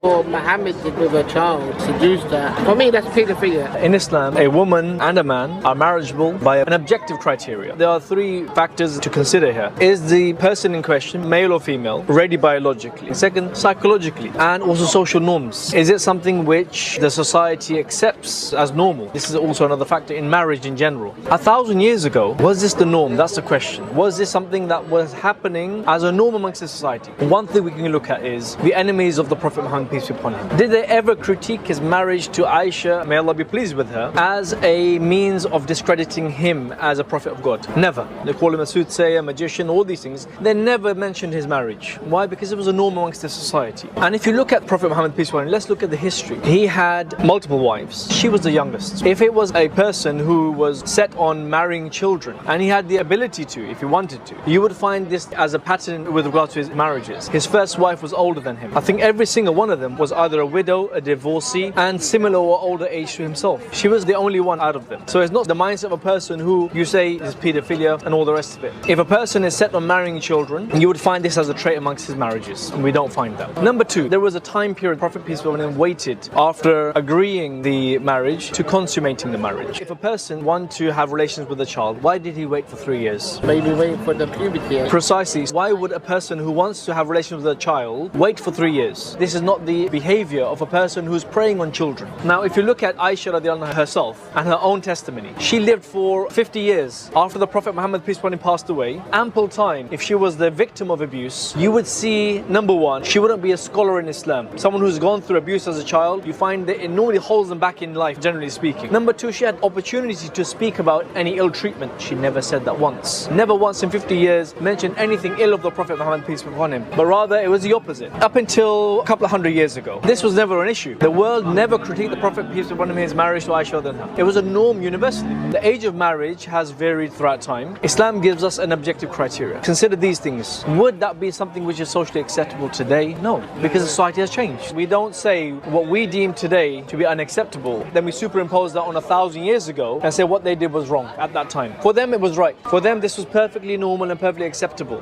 Or Muhammad did with a child, seduced her. For me, that's pedophilia. In Islam, a woman and a man are marriageable by an objective criteria. There are three factors to consider here. Is the person in question, male or female, ready biologically? Second, psychologally, and also social norms. Is it something which the society accepts as normal? This is also another factor in marriage in general. 1,000 years ago, was this the norm? That's the question. Was this something that was happening as a norm amongst the society? One thing we can look at is the enemies of the Prophet Muhammad, peace be upon him. Did they ever critique his marriage to Aisha, may Allah be pleased with her, as a means of discrediting him as a prophet of God? Never. They call him a soothsayer, magician, all these things. They never mentioned his marriage. Why? Because it was a norm amongst the society. And if you look at Prophet Muhammad, peace be upon him, let's look at the history. He had multiple wives. She was the youngest. If it was a person who was set on marrying children, and he had the ability to, if he wanted to, you would find this as a pattern with regards to his marriages. His first wife was older than him. I think every single one of them was either a widow, a divorcee, and similar or older age to himself. She was the only one out of them. So it's not the mindset of a person who you say is pedophilia and all the rest of it. If a person is set on marrying children, you would find this as a trait amongst his marriages, and we don't find that. Number two, there was a time period Prophet peace be upon him waited after agreeing the marriage to consummating the marriage. If a person wanted to have relations with a child, why did he wait for 3 years? Maybe waiting for the puberty. Precisely. Why would a person who wants to have relations with a child wait for 3 years? This is not the behavior of a person who's preying on children. Now, if you look at Aisha radiallahu anha herself and her own testimony, she lived for 50 years. After the Prophet Muhammad, peace be upon him, passed away, ample time. If she was the victim of abuse, you would see, number one, she wouldn't be a scholar in Islam. Someone who's gone through abuse as a child, you find that it normally holds them back in life, generally speaking. Number two, she had opportunity to speak about any ill treatment. She never said that once. Never once in 50 years mentioned anything ill of the Prophet Muhammad, peace be upon him. But rather, it was the opposite. Up until a couple of hundred years ago, this was never an issue. The world never critiqued the Prophet, peace be upon him, his marriage to Aisha radiallahu anha. It was a norm universally. The age of marriage has varied throughout time. Islam gives us an objective criteria. Consider these things. Would that be something which is socially acceptable today? No, because society has changed. We don't say what we deem today to be unacceptable, then we superimpose that on 1,000 years ago and say what they did was wrong at that time. For them, it was right. For them, this was perfectly normal and perfectly acceptable.